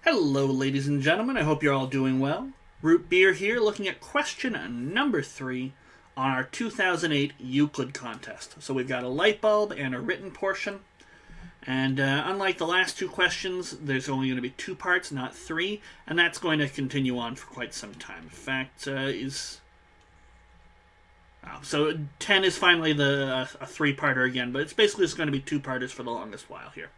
Hello, ladies and gentlemen. I hope you're all doing well. Root Beer here, looking at question number 3 on our 2008 Euclid contest. So we've got a light bulb and a written portion. And unlike the last two questions, there's only going to be 2 parts, not 3. And that's going to continue on for quite some time. In fact, so 10 is finally a 3-parter again. But it's basically just going to be 2-parters for the longest while here.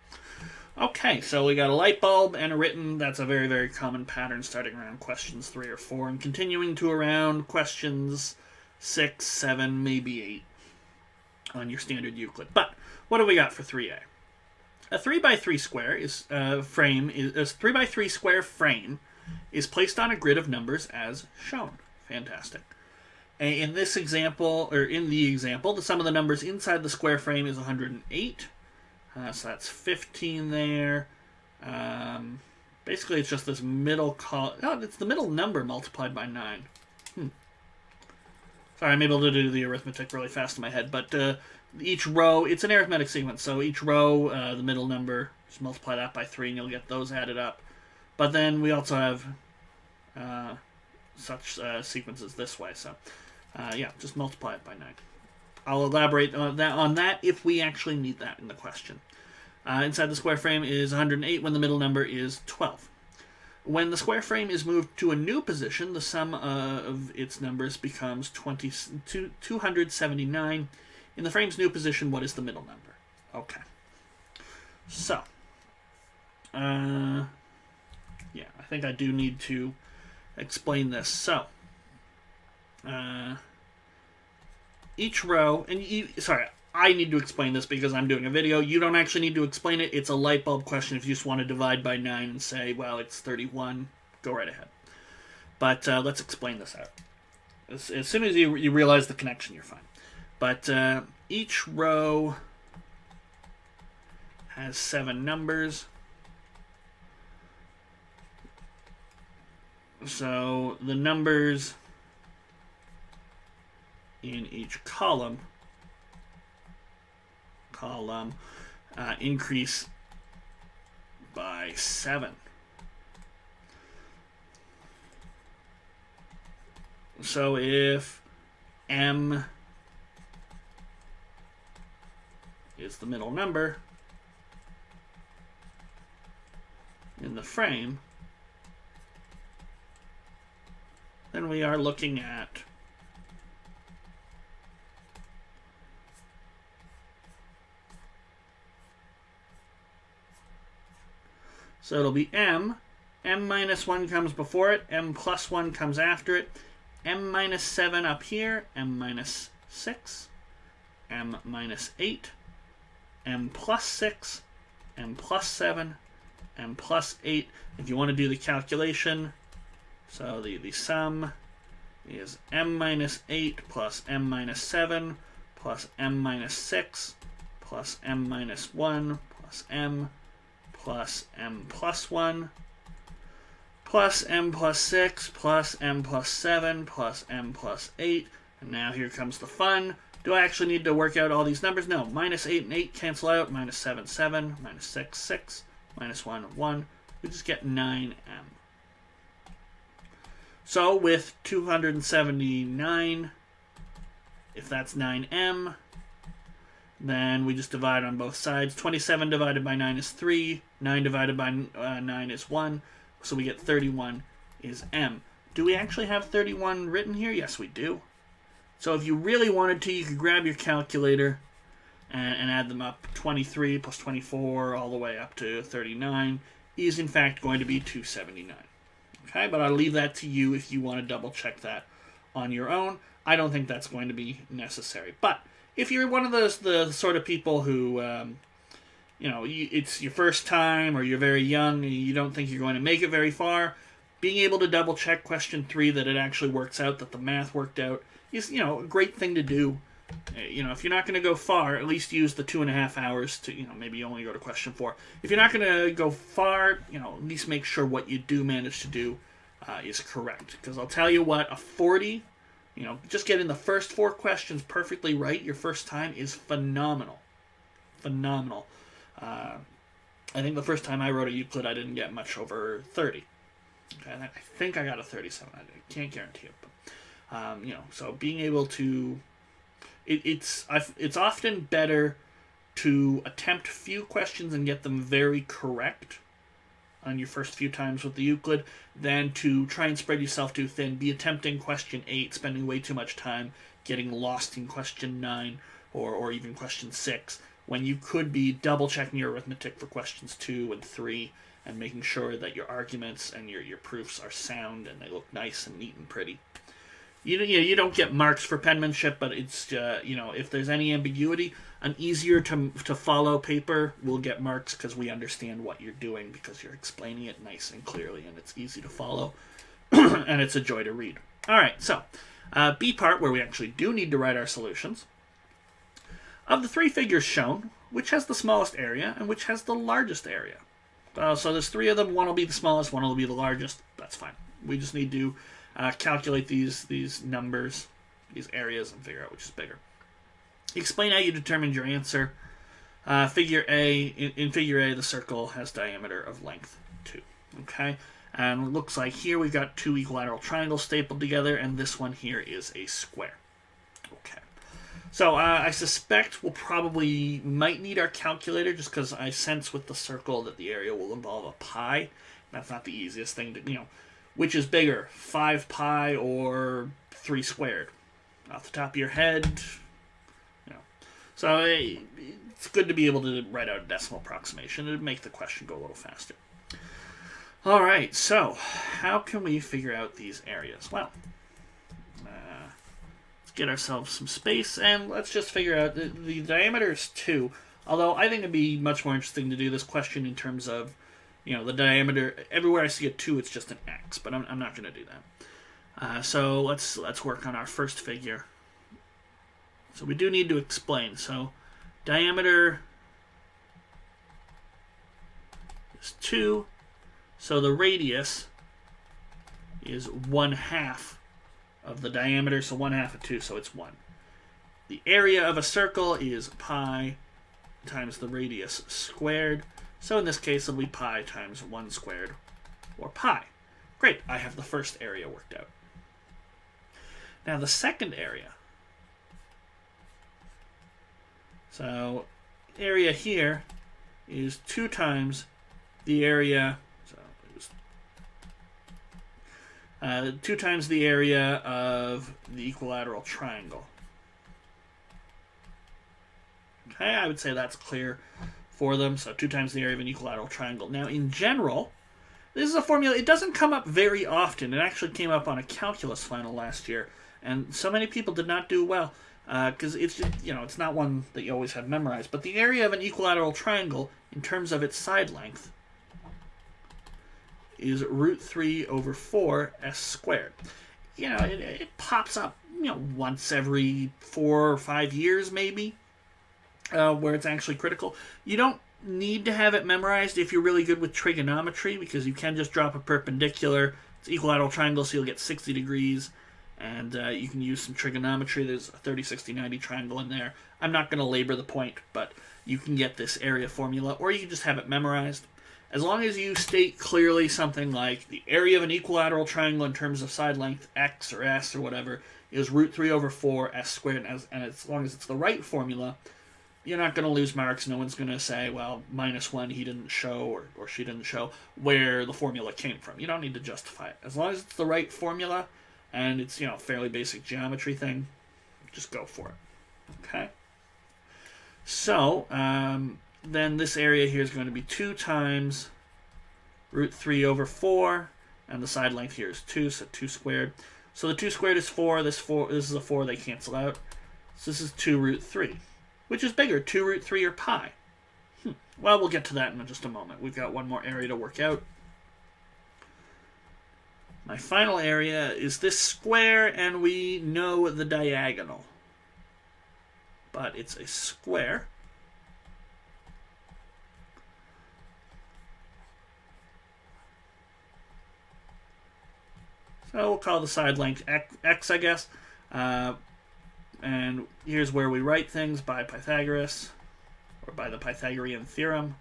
Okay, so we got a light bulb and a written. That's a very, very common pattern starting around questions 3 or 4 and continuing to around questions 6, 7, maybe 8 on your standard Euclid. But what do we got for 3A? A 3x3 square is 3x3 square frame is placed on a grid of numbers as shown. Fantastic. In this example, or in the example, the sum of the numbers inside the square frame is 108. So that's 15 there. Basically, it's just this middle column. No, it's the middle number multiplied by 9. Sorry, I'm able to do the arithmetic really fast in my head. But each row, it's an arithmetic sequence. So each row, the middle number, just multiply that by 3, and you'll get those added up. But then we also have such sequences this way. So, yeah, just multiply it by 9. I'll elaborate on that if we actually need that in the question. Inside the square frame is 108 when the middle number is 12. When the square frame is moved to a new position, the sum of its numbers becomes 279. In the frame's new position, what is the middle number? Okay. So, yeah, I think I do need to explain this. So, each row, and I need to explain this because I'm doing a video. You don't actually need to explain it. It's a light bulb question. If you just want to divide by 9 and say, well, it's 31, go right ahead. But let's explain this out. As soon as you realize the connection, you're fine. But each row has 7 numbers. So the numbers in each column increase by 7. So if M is the middle number in the frame, then we are looking at so it'll be M minus 1 comes before it, M plus 1 comes after it, M minus 7 up here, M minus 6, M minus 8, M plus 6, M plus 7, M plus 8. If you want to do the calculation, so the sum is M minus 8 plus M minus 7 plus M minus 6 plus M minus 1 plus M plus M plus 1 plus M plus 6 plus M plus 7 plus M plus 8. And now here comes the fun. Do I actually need to work out all these numbers? No. Minus 8 and 8 cancel out. Minus 7, 7. Minus 6, 6. Minus 1, 1. We just get 9M. So with 279, if that's 9M, then we just divide on both sides. 27 divided by 9 is 3. 9 divided by 9 is 1. So we get 31 is M. Do we actually have 31 written here? Yes, we do. So if you really wanted to, you could grab your calculator and add them up. 23 plus 24 all the way up to 39 is in fact going to be 279. Okay, but I'll leave that to you if you want to double check that on your own. I don't think that's going to be necessary. But if you're one of the sort of people who, it's your first time or you're very young and you don't think you're going to make it very far, being able to double check question 3 that it actually works out, that the math worked out, is, a great thing to do. If you're not going to go far, at least use the 2.5 hours to, maybe only go to question 4. If you're not going to go far, at least make sure what you do manage to do is correct. Because I'll tell you what, a 40, just getting the first 4 questions perfectly right your first time is phenomenal. Phenomenal. I think the first time I wrote a Euclid, I didn't get much over 30. Okay, and I think I got a 37. I can't guarantee it, but so being able to, it's often better to attempt few questions and get them very correct on your first few times with the Euclid than to try and spread yourself too thin, be attempting question 8, spending way too much time, getting lost in question 9 or even question 6, when you could be double-checking your arithmetic for questions 2 and 3 and making sure that your arguments and your proofs are sound and they look nice and neat and pretty. You don't get marks for penmanship, but it's if there's any ambiguity, an easier to follow paper will get marks because we understand what you're doing because you're explaining it nice and clearly and it's easy to follow and it's a joy to read. All right, so B part, where we actually do need to write our solutions. Of the 3 figures shown, which has the smallest area and which has the largest area? So there's 3 of them. One will be the smallest, one will be the largest. That's fine. We just need to calculate these numbers, these areas, and figure out which is bigger. Explain how you determined your answer. Figure A, in figure A, the circle has diameter of length 2. Okay, and it looks like here we've got 2 equilateral triangles stapled together, and this one here is a square. Okay, so I suspect we'll might need our calculator just because I sense with the circle that the area will involve a pi. That's not the easiest thing to, which is bigger, 5 pi or 3 squared? Off the top of your head, So it's good to be able to write out a decimal approximation and make the question go a little faster. All right, so how can we figure out these areas? Well, let's get ourselves some space and let's just figure out the diameter is 2. Although I think it'd be much more interesting to do this question in terms of the diameter. Everywhere I see a 2, it's just an x, but I'm not going to do that. So let's work on our first figure. So we do need to explain. So diameter is 2. So the radius is 1/2 of the diameter. So 1/2 of 2, so it's 1. The area of a circle is pi times the radius squared. So in this case, it'll be pi times 1 squared, or pi. Great, I have the first area worked out. Now the second area. So area here is 2 times the area. So it was 2 times the area of the equilateral triangle. Okay, I would say that's clear for them. So 2 times the area of an equilateral triangle. Now, in general, this is a formula. It doesn't come up very often. It actually came up on a calculus final last year, and so many people did not do well because it's just, it's not one that you always have memorized. But the area of an equilateral triangle, in terms of its side length, is √3/4 s squared. It pops up, once every 4 or 5 years, maybe. Where it's actually critical. You don't need to have it memorized if you're really good with trigonometry, because you can just drop a perpendicular. It's equilateral triangle, so you'll get 60 degrees, and you can use some trigonometry. There's a 30, 60, 90 triangle in there. I'm not going to labor the point, but you can get this area formula, or you can just have it memorized. As long as you state clearly something like the area of an equilateral triangle in terms of side length x or s or whatever is √3/4 s squared, and as long as it's the right formula, you're not going to lose marks. No one's going to say, well, -1, he didn't show, or she didn't show where the formula came from. You don't need to justify it. As long as it's the right formula and it's, fairly basic geometry thing, just go for it. Okay? So, then this area here is going to be 2 times √3/4, and the side length here is 2, so 2 squared. So the 2 squared is 4. This is a 4, they cancel out. So this is 2√3. Which is bigger, 2√3 or pi? Well, we'll get to that in just a moment. We've got one more area to work out. My final area is this square, and we know the diagonal. But it's a square. So we'll call the side length x, I guess. And here's where we write things by Pythagoras, or by the Pythagorean theorem.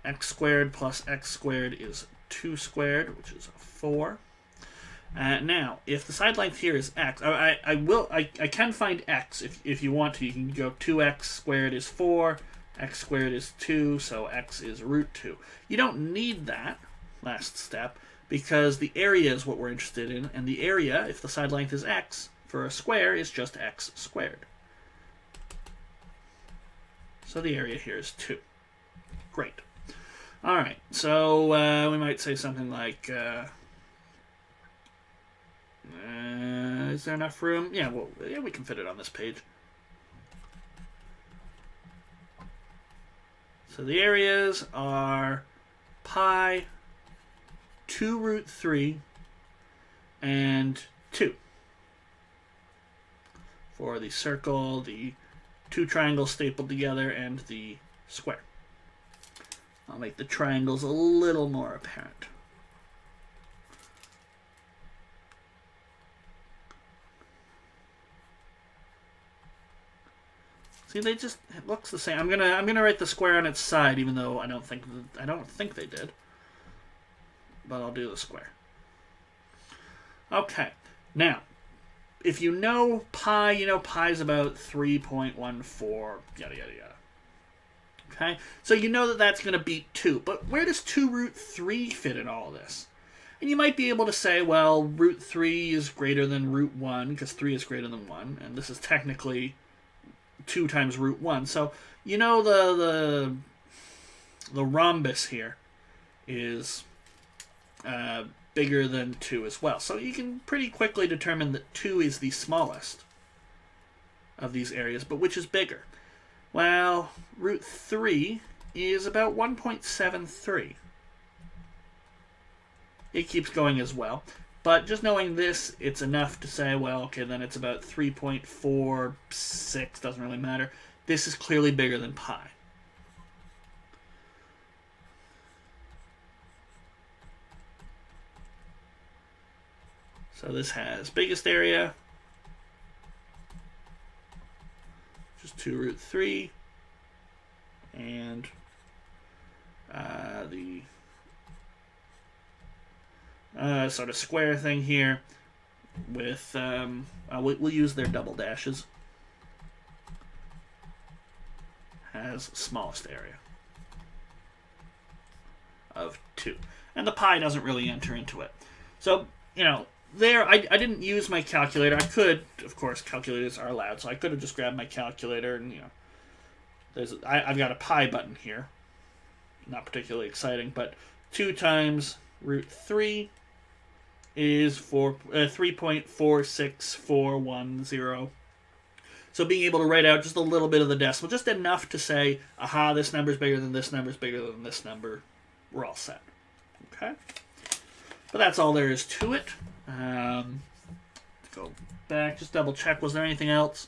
x squared plus x squared is 2 squared, which is 4. Now, if the side length here is x, I can find x if you want to. You can go 2x squared is 4, x squared is 2, so x is root 2. You don't need that last step because the area is what we're interested in, and the area, if the side length is x, for a square is just x squared. So the area here is 2. Great. All right, so we might say something like, is there enough room? Yeah, well, yeah, we can fit it on this page. So the areas are pi, 2 root 3, and 2. For the circle, the 2 triangles stapled together, and the square. I'll make the triangles a little more apparent. See, it looks the same. I'm gonna write the square on its side, even though I don't think they did. But I'll do the square. Okay. Now, if you know pi, you know pi is about 3.14, yada yada yada. Okay, so you know that that's going to beat 2. But where does 2 root 3 fit in all this? And you might be able to say, well, root 3 is greater than root 1, because 3 is greater than 1, and this is technically 2 times root 1. So you know the rhombus here is bigger than 2 as well. So you can pretty quickly determine that 2 is the smallest of these areas, but which is bigger? Well, root 3 is about 1.73. It keeps going as well. But just knowing this, it's enough to say, well, okay, then it's about 3.46, doesn't really matter. This is clearly bigger than pi. So this has biggest area, just 2 root 3, and the sort of square thing here with, we'll use their double dashes, has smallest area of 2. And the pi doesn't really enter into it. So, you know, there, I didn't use my calculator. I could, of course, calculators are allowed, so I could have just grabbed my calculator and, you know, I've got a pi button here. Not particularly exciting, but 2 times root 3 is 3.46410. So being able to write out just a little bit of the decimal, just enough to say, aha, this number's bigger than this number's bigger than this number. We're all set. Okay? But that's all there is to it. Go back, just double check. Was there anything else?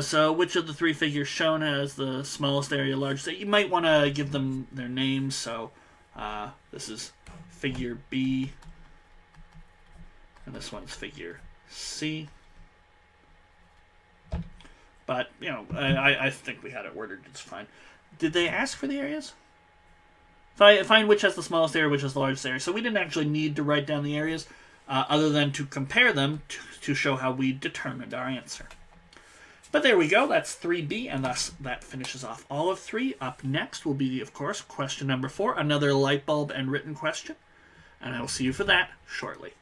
So which of the 3 figures shown has the smallest area, largest? You might want to give them their names. So this is figure B, and this one's figure C. But, you know, I think we had it ordered just fine. Did they ask for the areas? Find which has the smallest area, which has the largest area. So we didn't actually need to write down the areas, other than to compare them to show how we determined our answer. But there we go. That's 3B, and thus that finishes off all of 3. Up next will be, of course, question number 4, another light bulb and written question. And I will see you for that shortly.